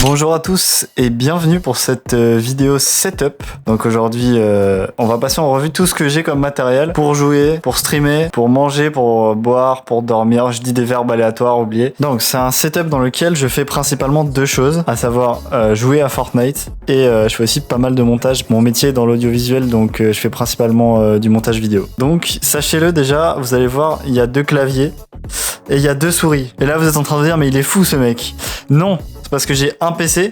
Bonjour à tous et bienvenue pour cette vidéo setup. Donc aujourd'hui on va passer en revue tout ce que j'ai comme matériel pour jouer, pour streamer, pour manger, pour boire, pour dormir. Je dis des verbes aléatoires, oubliez. Donc c'est un setup dans lequel je fais principalement deux choses, à savoir jouer à Fortnite et je fais aussi pas mal de montage. Mon métier est dans l'audiovisuel, donc je fais principalement du montage vidéo. Donc sachez-le déjà, vous allez voir, il y a deux claviers et il y a deux souris. Et là vous êtes en train de dire mais il est fou ce mec. Non, c'est parce que j'ai un PC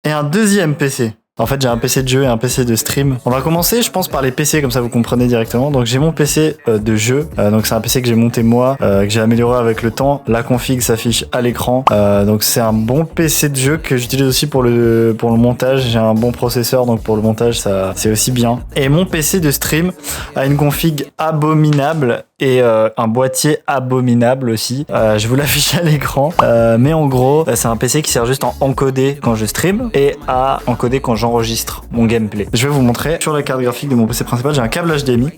et un deuxième PC. En fait, j'ai un PC de jeu et un PC de stream. On va commencer, je pense, par les PC, comme ça vous comprenez directement. Donc j'ai mon PC de jeu. Donc c'est un PC que j'ai monté moi, que j'ai amélioré avec le temps. La config s'affiche à l'écran. Donc c'est un bon PC de jeu que j'utilise aussi pour le montage. J'ai un bon processeur, donc pour le montage, ça c'est aussi bien. Et mon PC de stream a une config abominable et un boîtier abominable aussi. Je vous l'affiche à l'écran. Mais en gros, c'est un PC qui sert juste à encoder quand je stream et à encoder quand j'enregistre mon gameplay. Je vais vous montrer. Sur la carte graphique de mon PC principal, j'ai un câble HDMI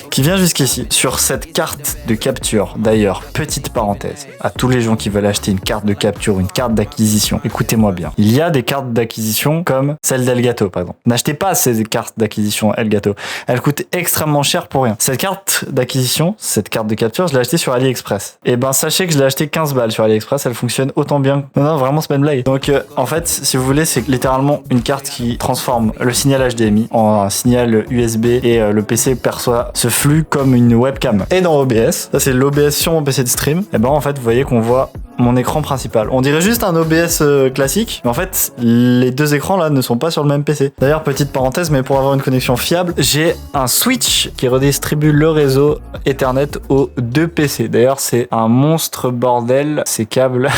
qui vient jusqu'ici. Sur cette carte de capture, d'ailleurs, petite parenthèse, à tous les gens qui veulent acheter une carte de capture, une carte d'acquisition, écoutez-moi bien. Il y a des cartes d'acquisition comme celle d'Elgato, par exemple. N'achetez pas ces cartes d'acquisition Elgato. Elles coûtent extrêmement cher pour rien. Cette carte d'acquisition, cette carte de capture, je l'ai achetée sur AliExpress. Et ben, sachez que je l'ai achetée 15 balles sur AliExpress. Elle fonctionne autant bien. Non, vraiment, c'est pas une blague. Donc, en fait, si vous voulez, c'est littéralement une carte qui transforme le signal HDMI en un signal USB et le PC perçoit ce flux comme une webcam. Et dans OBS, ça c'est l'OBS sur mon PC de stream, et ben en fait vous voyez qu'on voit mon écran principal. On dirait juste un OBS classique, mais en fait les deux écrans là ne sont pas sur le même PC. D'ailleurs, petite parenthèse, mais pour avoir une connexion fiable, j'ai un switch qui redistribue le réseau Ethernet aux deux PC. D'ailleurs, c'est un monstre bordel, ces câbles.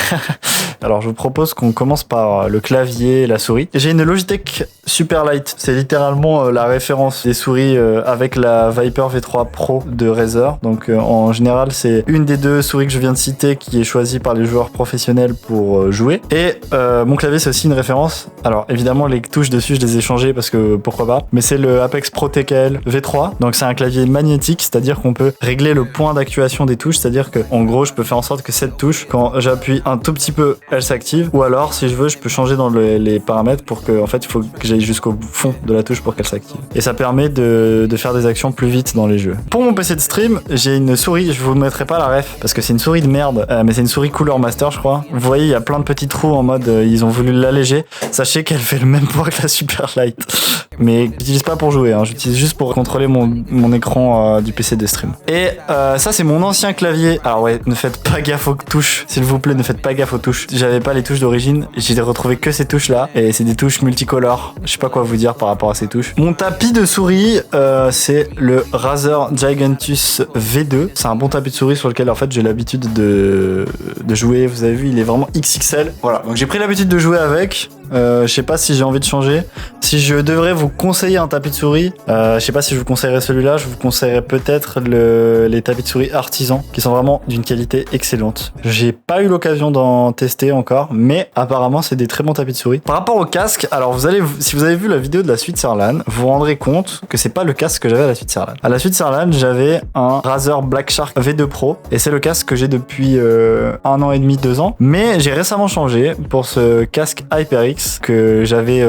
Alors je vous propose qu'on commence par le clavier et la souris. J'ai une Logitech Superlight, c'est littéralement la référence des souris avec la Viper V3 Pro de Razer. Donc en général c'est une des deux souris que je viens de citer qui est choisie par les joueurs professionnels pour jouer. Et mon clavier c'est aussi une référence. Alors évidemment les touches dessus je les ai changées parce que pourquoi pas. Mais c'est le Apex Pro TKL V3. Donc c'est un clavier magnétique, c'est-à-dire qu'on peut régler le point d'actuation des touches. C'est-à-dire que en gros je peux faire en sorte que cette touche, quand j'appuie un tout petit peu, elle s'active, ou alors si je veux je peux changer dans les paramètres pour que en fait il faut que j'aille jusqu'au fond de la touche pour qu'elle s'active, et ça permet de faire des actions plus vite dans les jeux. Pour mon PC de stream, j'ai une souris, je vous mettrai pas la ref parce que c'est une souris de merde, mais c'est une souris Cooler Master je crois. Vous voyez, il y a plein de petits trous en mode ils ont voulu l'alléger. Sachez qu'elle fait le même poids que la Superlight, mais j'utilise pas pour jouer, hein. J'utilise juste pour contrôler mon écran du PC de stream. Et ça c'est mon ancien clavier. Alors ouais, ne faites pas gaffe aux touches, s'il vous plaît, ne faites pas gaffe aux touches. J'avais pas les touches d'origine, j'ai retrouvé que ces touches là, et c'est des touches multicolores. Je sais pas quoi vous dire par rapport à ces touches. Mon tapis de souris, c'est le Razer Gigantus V2. C'est un bon tapis de souris sur lequel en fait j'ai l'habitude de jouer. Vous avez vu, il est vraiment XXL. Voilà, donc j'ai pris l'habitude de jouer avec. Je sais pas si j'ai envie de changer. Si je devrais vous conseiller un tapis de souris, je sais pas si je vous conseillerais celui-là. Je vous conseillerais peut-être les tapis de souris artisans qui sont vraiment d'une qualité excellente. J'ai pas eu l'occasion d'en tester encore, mais apparemment c'est des très bons tapis de souris. Par rapport au casque, alors si vous avez vu la vidéo de la Switzerland, vous vous rendrez compte que c'est pas le casque que j'avais à la Switzerland. À la Switzerland, j'avais un Razer Black Shark V2 Pro et c'est le casque que j'ai depuis 1 an et demi, 2 ans. Mais j'ai récemment changé pour ce casque HyperX que j'avais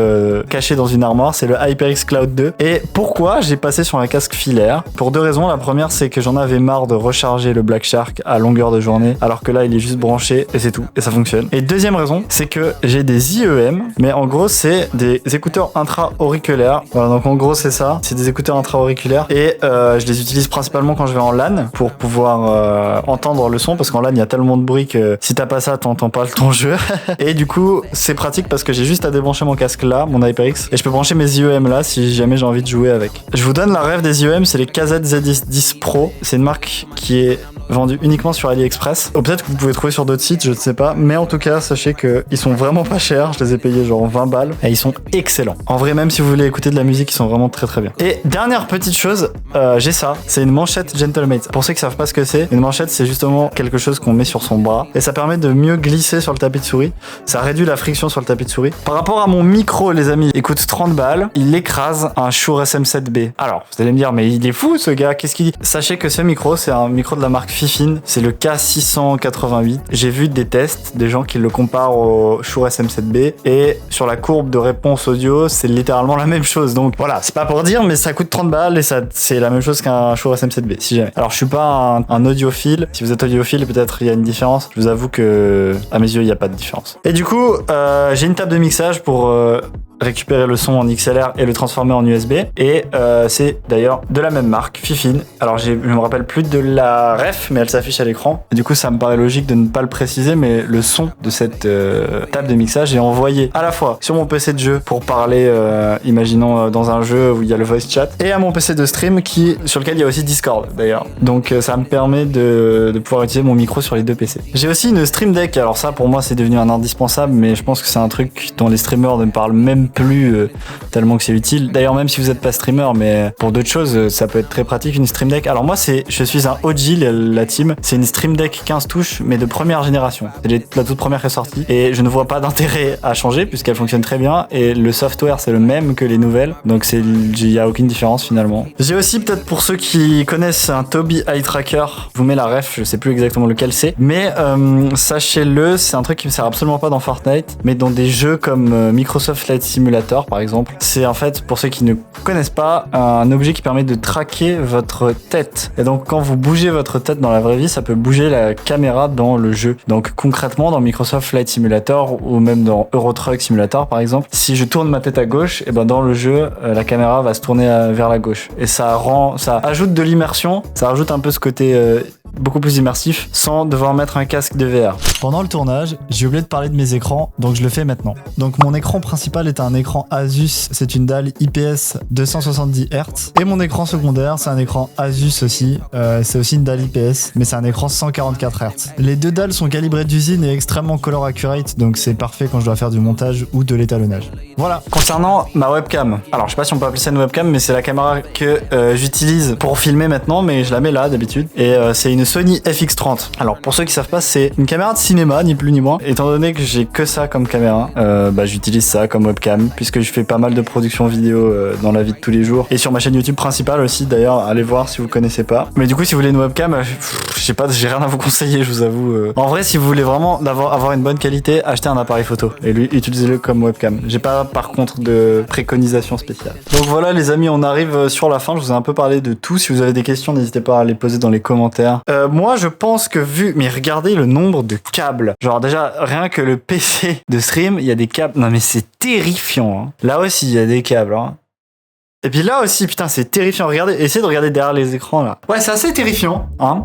caché dans une armoire, c'est le HyperX Cloud 2. Et pourquoi j'ai passé sur un casque filaire? Pour deux raisons. La première, c'est que j'en avais marre de recharger le Black Shark à longueur de journée, alors que là il est juste branché et c'est tout, et ça fonctionne. Et deuxième raison, c'est que j'ai des IEM, mais en gros c'est des écouteurs intra-auriculaires. Voilà, donc en gros c'est ça, c'est des écouteurs intra-auriculaires, et je les utilise principalement quand je vais en LAN pour pouvoir entendre le son, parce qu'en LAN il y a tellement de bruit que si t'as pas ça t'entends pas ton jeu. Et du coup c'est pratique parce que j'ai juste à débrancher mon casque là, mon HyperX, et je peux brancher mes IEM là si jamais j'ai envie de jouer avec. Je vous donne la ref des IEM, c'est les KZ-Z10 Pro. C'est une marque qui est vendue uniquement sur AliExpress. Ou peut-être que vous pouvez trouver sur d'autres sites, je ne sais pas. Mais en tout cas, sachez qu'ils sont vraiment pas chers. Je les ai payés genre 20 balles. Et ils sont excellents. En vrai, même si vous voulez écouter de la musique, ils sont vraiment très très bien. Et dernière petite chose, j'ai ça. C'est une manchette Gentlemate. Pour ceux qui savent pas ce que c'est, une manchette, c'est justement quelque chose qu'on met sur son bras. Et ça permet de mieux glisser sur le tapis de souris. Ça réduit la friction sur le tapis de souris. Par rapport à mon micro, les amis, il coûte 30 balles. Il écrase un Shure SM7B. Alors, vous allez me dire, mais il est fou ce gars, qu'est-ce qu'il dit? Sachez que ce micro, c'est un micro de la marque Fifine, c'est le K688. J'ai vu des tests, des gens qui le comparent au Shure SM7B et sur la courbe de réponse audio, c'est littéralement la même chose. Donc voilà, c'est pas pour dire, mais ça coûte 30 balles et c'est la même chose qu'un Shure SM7B, si jamais. Alors je suis pas un audiophile. Si vous êtes audiophile, peut-être il y a une différence. Je vous avoue que à mes yeux, il n'y a pas de différence. Et du coup, j'ai une table de mixage pour récupérer le son en XLR et le transformer en USB. Et c'est d'ailleurs de la même marque, Fifine. Alors je me rappelle plus de la ref, mais elle s'affiche à l'écran. Et du coup, ça me paraît logique de ne pas le préciser, mais le son de cette table de mixage est envoyé à la fois sur mon PC de jeu pour parler, imaginons dans un jeu où il y a le voice chat, et à mon PC de stream sur lequel il y a aussi Discord d'ailleurs. Donc ça me permet de pouvoir utiliser mon micro sur les deux PC. J'ai aussi une Stream Deck. Alors ça, pour moi, c'est devenu un indispensable, mais je pense que c'est un truc dont les streamers ne parlent même plus tellement que c'est utile. D'ailleurs, même si vous n'êtes pas streamer, mais pour d'autres choses, ça peut être très pratique une Stream Deck. Alors moi, je suis un OG, la team. C'est une Stream Deck 15 touches, mais de première génération. C'est la toute première qui est sortie. Et je ne vois pas d'intérêt à changer puisqu'elle fonctionne très bien. Et le software, c'est le même que les nouvelles. Donc il n'y a aucune différence finalement. J'ai aussi, peut-être pour ceux qui connaissent, un Tobii Eye Tracker. Je vous mets la ref, je sais plus exactement lequel c'est. Mais sachez-le, c'est un truc qui me sert absolument pas dans Fortnite, mais dans des jeux comme Microsoft Flight Simulator par exemple. C'est en fait, pour ceux qui ne connaissent pas, un objet qui permet de traquer votre tête. Et donc quand vous bougez votre tête dans la vraie vie, ça peut bouger la caméra dans le jeu. Donc concrètement, dans Microsoft Flight Simulator ou même dans Euro Truck Simulator par exemple, si je tourne ma tête à gauche, et ben dans le jeu, la caméra va se tourner vers la gauche. Et ça ajoute de l'immersion, ça rajoute un peu ce côté beaucoup plus immersif sans devoir mettre un casque de VR. Pendant le tournage, j'ai oublié de parler de mes écrans, donc je le fais maintenant. Donc mon écran principal est un écran Asus, c'est une dalle IPS 270 Hz. Et mon écran secondaire, c'est un écran Asus aussi, c'est aussi une dalle IPS, mais c'est un écran 144 Hz. Les deux dalles sont calibrées d'usine et extrêmement color accurate, donc c'est parfait quand je dois faire du montage ou de l'étalonnage. Voilà. Concernant ma webcam, alors je sais pas si on peut appeler ça une webcam, mais c'est la caméra que j'utilise pour filmer maintenant, mais je la mets là d'habitude. Et c'est une Sony FX30. Alors pour ceux qui savent pas, c'est une caméra de cinéma, ni plus ni moins. Étant donné que j'ai que ça comme caméra, j'utilise ça comme webcam, puisque je fais pas mal de production vidéo dans la vie de tous les jours. Et sur ma chaîne YouTube principale aussi, d'ailleurs, allez voir si vous connaissez pas. Mais du coup, si vous voulez une webcam, je sais pas, j'ai rien à vous conseiller, je vous avoue. En vrai, si vous voulez vraiment avoir une bonne qualité, achetez un appareil photo et utilisez-le comme webcam. J'ai pas par contre de préconisation spéciale. Donc voilà les amis, on arrive sur la fin. Je vous ai un peu parlé de tout. Si vous avez des questions, n'hésitez pas à les poser dans les commentaires. Moi, je pense que mais regardez le nombre de câbles. Genre déjà, rien que le PC de stream, il y a des câbles. Non mais c'est terrifiant. Hein. Là aussi, il y a des câbles. Hein. Et puis là aussi, putain, c'est terrifiant. Regardez, essayez de regarder derrière les écrans là. Ouais, c'est assez terrifiant. Hein.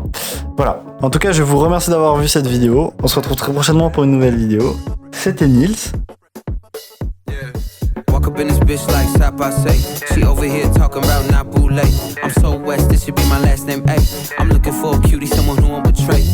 Voilà. En tout cas, je vous remercie d'avoir vu cette vidéo. On se retrouve très prochainement pour une nouvelle vidéo. C'était Nils. Walk up in this bitch like Sapase. She over here talking about Nabule. I'm so west, this should be my last name. Ay, I'm looking for a cutie, someone who won't betray.